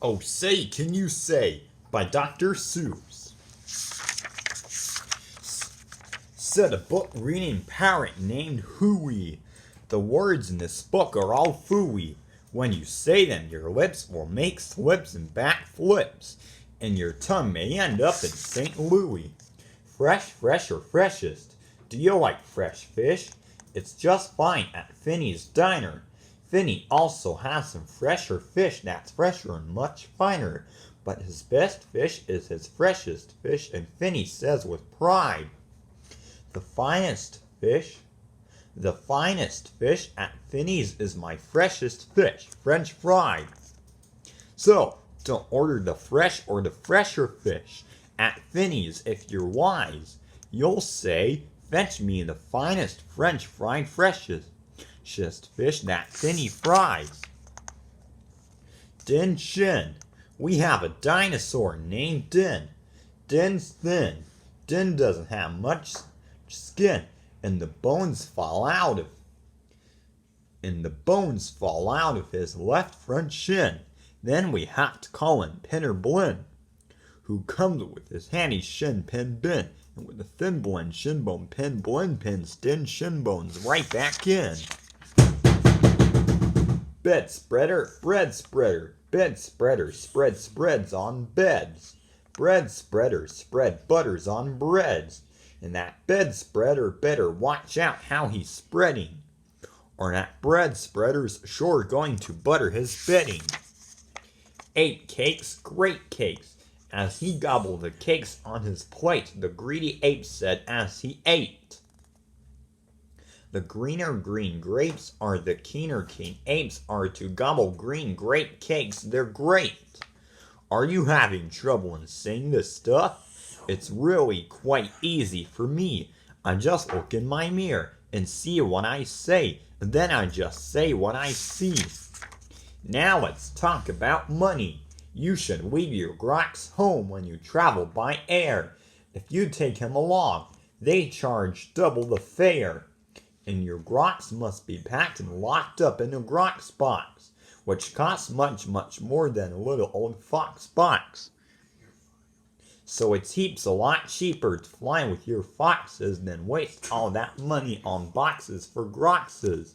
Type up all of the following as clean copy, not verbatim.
Oh, Say Can You Say by Dr. Seuss. Said a book reading parrot named Hooey. The words in this book are all fooey. When you say them, your lips will make slips and back flips, and your tongue may end up in St. Louis. Fresh, fresh, or freshest. Do you like fresh fish? It's just fine at Finney's Diner. Finney also has some fresher fish that's fresher and much finer, but his best fish is his freshest fish, and Finney says with pride, the finest fish, the finest fish at Finney's is my freshest fish, French fried. So, don't order the fresh or the fresher fish at Finney's if you're wise. You'll say, fetch me the finest French fried freshest fish that Finney fries. Din Shin. We have a dinosaur named Din. Din's thin. Din doesn't have much skin, and the bones fall out of his left front shin. Then we have to call him Pinner Blin, who comes with his handy shin pin bin, and with a thin blend shin bone pin blin pins Din shin bones right back in. Bed spreader, bread spreader, bed spreader, spread spreads on beds. Bread spreader, spread butters on breads. And that bed spreader better watch out how he's spreading, or that bread spreader's sure going to butter his bedding. Ate cakes, great cakes. As he gobbled the cakes on his plate, the greedy ape said as he ate, the greener green grapes are the keener keen apes are to gobble green grape cakes, they're great. Are you having trouble in saying this stuff? It's really quite easy for me. I just look in my mirror and see what I say, and then I just say what I see. Now let's talk about money. You should leave your grox home when you travel by air. If you take him along, they charge double the fare. And your grox must be packed and locked up in a grox box, which costs much, much more than a little old fox box. So it's heaps a lot cheaper to fly with your foxes than waste all that money on boxes for groxes.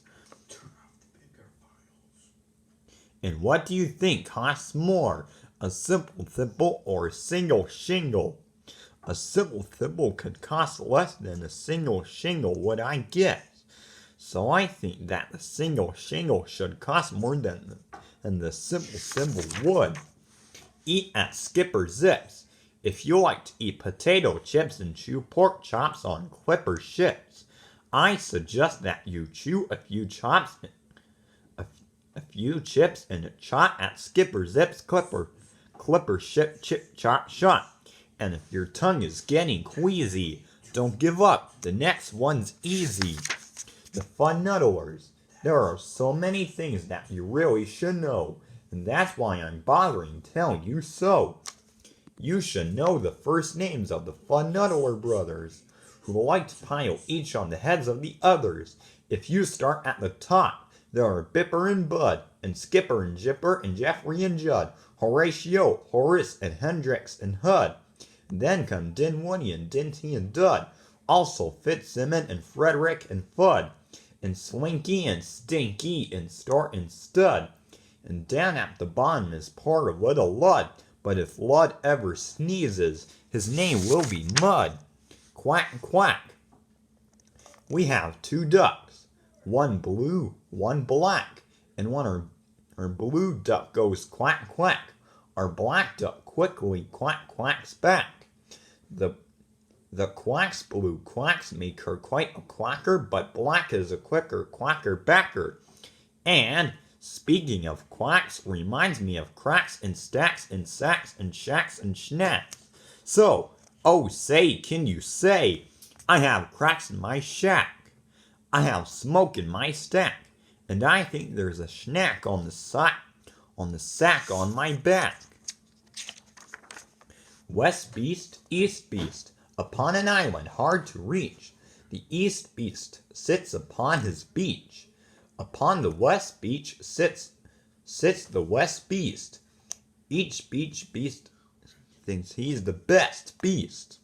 And what do you think costs more, a simple thimble or a single shingle? A simple thimble could cost less than a single shingle, would I guess. So I think that the single shingle should cost more than the simple thimble would. Eat at Skipper Zip's. If you like to eat potato chips and chew pork chops on clipper ships, I suggest that you chew a few chips and a chop at Skipper Zip's clipper ship chip chop shop. And if your tongue is getting queasy, don't give up. The next one's easy. The fun Nuttallers. There are so many things that you really should know, and that's why I'm bothering telling you so. You should know the first names of the fun Nuttaller brothers, who like to pile each on the heads of the others. If you start at the top, there are Bipper and Bud, and Skipper and Jipper, and Jeffrey and Judd, Horatio, Horace, and Hendrix and Hud. And then come Dinwoody and Dinty and Dud, also Fitzsimmon and Frederick and Fudd, and Slinky and Stinky and Start and Stud. And down at the bottom is poor little Lud, but if Lud ever sneezes, his name will be Mud. Quack, quack. We have two ducks, one blue, one black, and when our blue duck goes quack, quack, our black duck quickly quack, quacks back. The quack's blue quacks make her quite a quacker, but black is a quicker quacker backer. And, speaking of quacks, reminds me of cracks and stacks and sacks and shacks and schnacks. So, oh say, can you say, I have cracks in my shack. I have smoke in my stack, and I think there's a schnack on the sack on my back. West beast, east beast, upon an island hard to reach, the east beast sits upon his beach. Upon the west beach sits the west beast, Each beast thinks he's the best beast.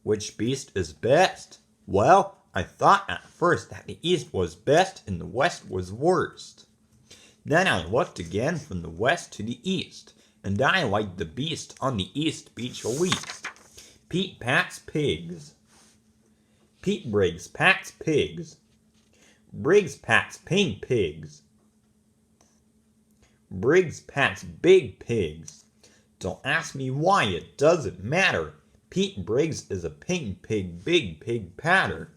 Which beast is best? Well, I thought at first that the east was best and the west was worst. Then I looked again from the west to the east, and I liked the beast on the east beach least. Pete pats pigs. Pete Briggs pats pigs. Briggs pats pink pigs. Briggs pats big pigs. Don't ask me why, it doesn't matter. Pete Briggs is a pink pig, big pig patter.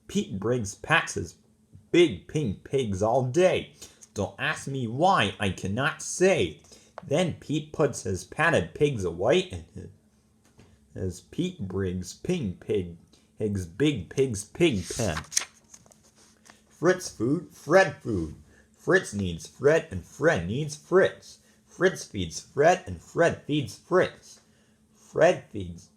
Pete Briggs pats his big pink pigs all day. Don't ask me why, I cannot say. Then Pete puts his patted pigs away in his Pete Briggs pink pig's big pig's pig pen. Fritz food, Fred food. Fritz needs Fred and Fred needs Fritz. Fritz feeds Fred and Fred feeds Fritz. Fred feeds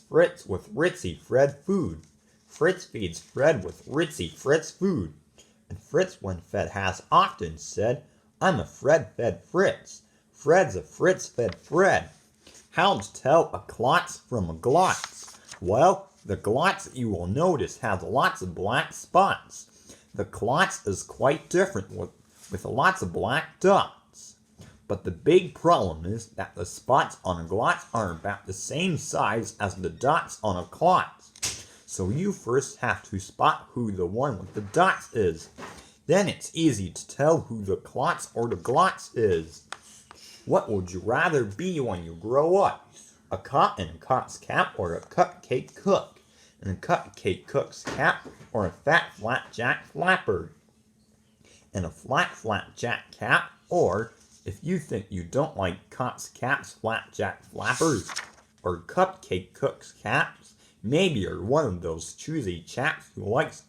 Fritz with Ritzy Fred food. Fritz feeds Fred with Ritzy Fritz food. And Fritz when fed has often said, I'm a Fred fed Fritz. Fred's a Fritz fed Fred. How to tell a klotz from a glotz? Well, the glotz you will notice has lots of black spots. The klotz is quite different with lots of black dots. But the big problem is that the spots on a glotz are about the same size as the dots on a klotz. So you first have to spot who the one with the dots is. Then it's easy to tell who the klotz or the glotz is. What would you rather be when you grow up? A cop in a cop's cap or a cupcake cook? And a cupcake cook's cap or a fat flapjack flapper? And a flat flapjack cap, or if you think you don't like cops' caps, flapjack flappers, or cupcake cooks' caps, maybe you're one of those choosy chaps who likes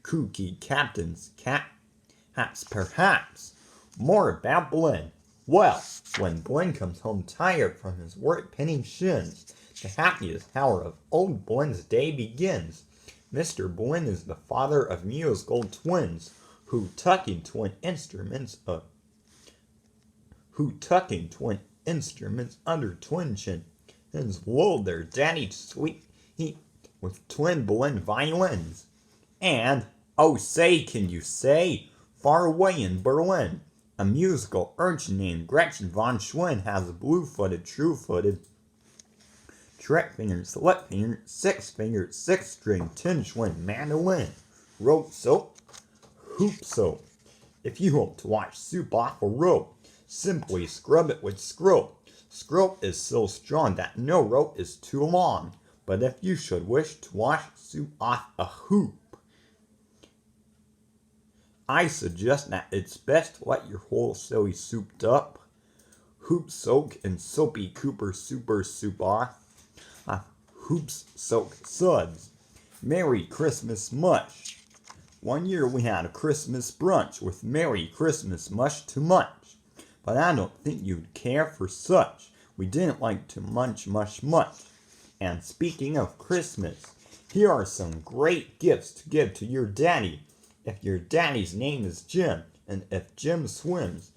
kooky captain's caps, perhaps. More about Blinn. Well, when Blinn comes home tired from his work pinning shins, the happiest hour of old Blinn's day begins. Mr. Blinn is the father of musical twins, who tucking twin instruments under twin chins lull their daddy to sleep with twin Blinn violins. And, oh say, can you say, far away in Berlin, a musical urchin named Gretchen von Schwinn has a blue-footed, true-footed, trick-fingered, slip-fingered, six-fingered, six-string, tin-schwinn mandolin, rope soap, hoop soap. If you want to wash soup off a rope, simply scrub it with scrope. Scrope is so strong that no rope is too long. But if you should wish to wash soup off a hoop, I suggest that it's best to let your whole silly souped up hoop soak and soapy Cooper super soup off. Hoops soak suds. Merry Christmas mush. One year we had a Christmas brunch with Merry Christmas mush to munch. But I don't think you'd care for such. We didn't like to munch much. And speaking of Christmas, here are some great gifts to give to your daddy. If your daddy's name is Jim, and if Jim swims,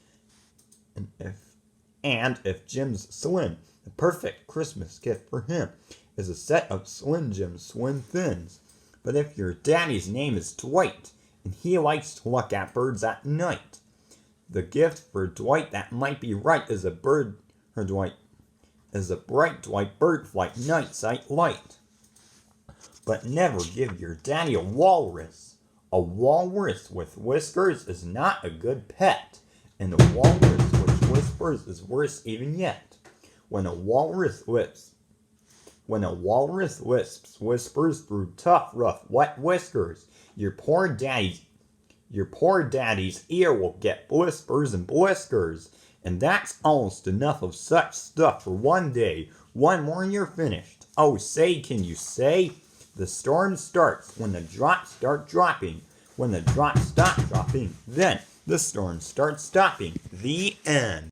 and if Jim's slim, the perfect Christmas gift for him is a set of Slim Jim Swim Thins. But if your daddy's name is Dwight, and he likes to look at birds at night, the gift for Dwight that might be right is a bright Dwight bird flight night sight light. But never give your daddy a walrus. A walrus with whiskers is not a good pet, and a walrus with whispers is worse even yet. When a walrus lisps, whispers through tough, rough, wet whiskers, your poor daddy's ear will get blisters and bliskers. And that's almost enough of such stuff for one day. One more and you're finished. Oh, say, can you say? The storm starts when the drops start dropping. When the drops stop dropping, then the storm starts stopping. The end.